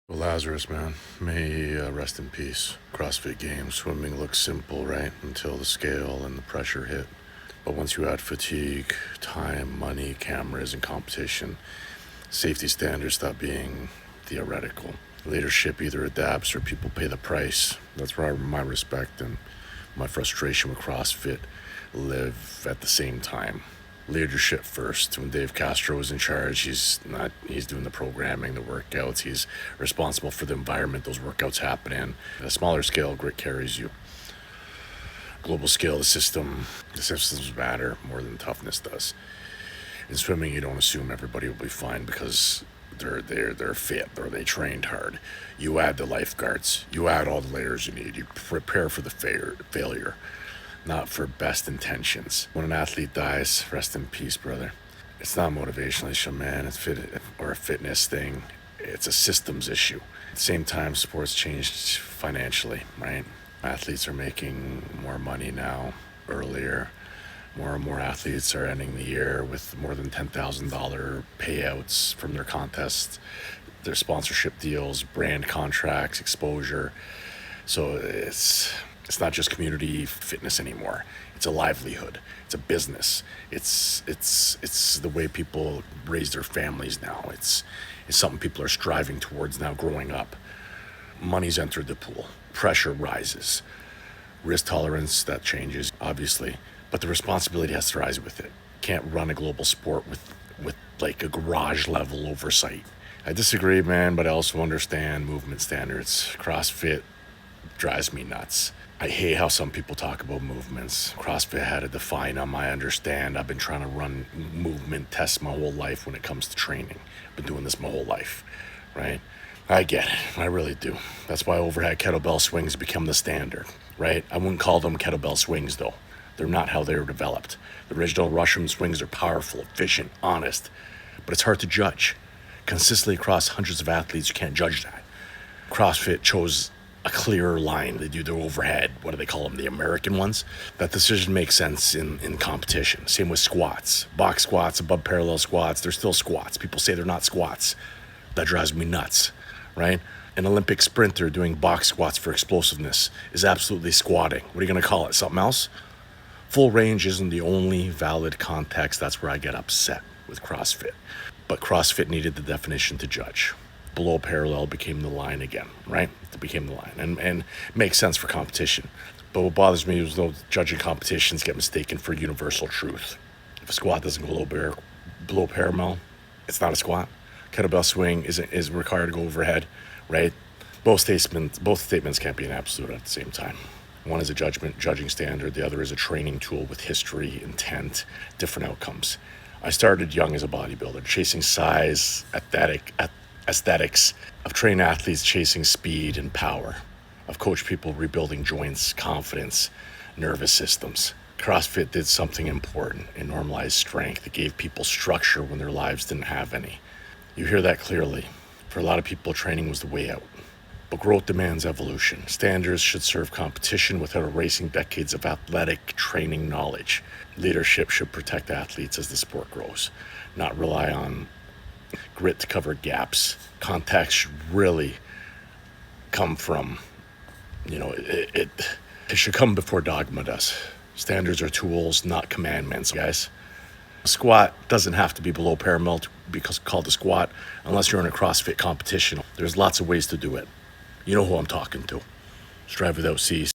Well, Lazarus, man, may he rest in peace. CrossFit Games, swimming looks simple, right? Until the scale and the pressure hit. But once you add fatigue, time, money, cameras, and competition, safety standards stop being theoretical. Leadership either adapts or people pay the price. That's where my respect and my frustration with CrossFit live at the same time. Leadership first. When Dave Castro was in charge, he's doing the programming, the workouts. He's responsible for the environment those workouts happen in. At a smaller scale, grit carries you. Global scale, the systems matter more than toughness does. In swimming, you don't assume everybody will be fine because they're fit or they trained hard. You add the lifeguards, you add all the layers you need. You prepare for the failure, not for best intentions. When an athlete dies, rest in peace, brother. It's not a motivational issue, man. It's or a fitness thing. It's a systems issue. At the same time, sports changed financially, right? Athletes are making more money now, earlier. More and more athletes are ending the year with more than $10,000 payouts from their contests, their sponsorship deals, brand contracts, exposure. So it's not just community fitness anymore. It's a livelihood. It's a business. It's the way people raise their families now. It's something people are striving towards now growing up. Money's entered the pool. Pressure rises. Risk tolerance, that changes, obviously. But the responsibility has to rise with it. Can't run a global sport with like a garage level oversight. I disagree, man, but I also understand movement standards. CrossFit drives me nuts. I hate how some people talk about movements. CrossFit had to define them. I understand. I've been trying to run movement tests my whole life when it comes to training. I've been doing this my whole life, right? I get it. I really do. That's why overhead kettlebell swings become the standard, right? I wouldn't call them kettlebell swings, though. They're not how they were developed. The original Russian swings are powerful, efficient, honest, but it's hard to judge. Consistently across hundreds of athletes, you can't judge that. CrossFit chose a clearer line. They do their overhead, what do they call them, the American ones? That decision makes sense in competition. Same with squats. Box squats, above parallel squats, they're still squats. People say they're not squats. That drives me nuts, right? An Olympic sprinter doing box squats for explosiveness is absolutely squatting. What are you going to call it? Something else? Full range isn't the only valid context. That's where I get upset with CrossFit. But CrossFit needed the definition to judge. Below parallel became the line again, right? It became the line. And makes sense for competition. But what bothers me is those judging competitions get mistaken for universal truth. If a squat doesn't go below parallel, it's not a squat. Kettlebell swing is required to go overhead, right? Both statements can't be an absolute at the same time. One is a judging standard. The other is a training tool with history, intent, different outcomes. I started young as a bodybuilder, chasing size, aesthetics. I've trained athletes chasing speed and power. I've coached people rebuilding joints, confidence, nervous systems. CrossFit did something important. It normalized strength. It gave people structure when their lives didn't have any. You hear that clearly. For a lot of people, training was the way out. But growth demands evolution. Standards should serve competition without erasing decades of athletic training knowledge. Leadership should protect athletes as the sport grows, not rely on grit to cover gaps. Context should really come from, it should come before dogma does. Standards are tools, not commandments, guys. A squat doesn't have to be below parallel to be called a squat unless you're in a CrossFit competition. There's lots of ways to do it. You know who I'm talking to. Strive without cease.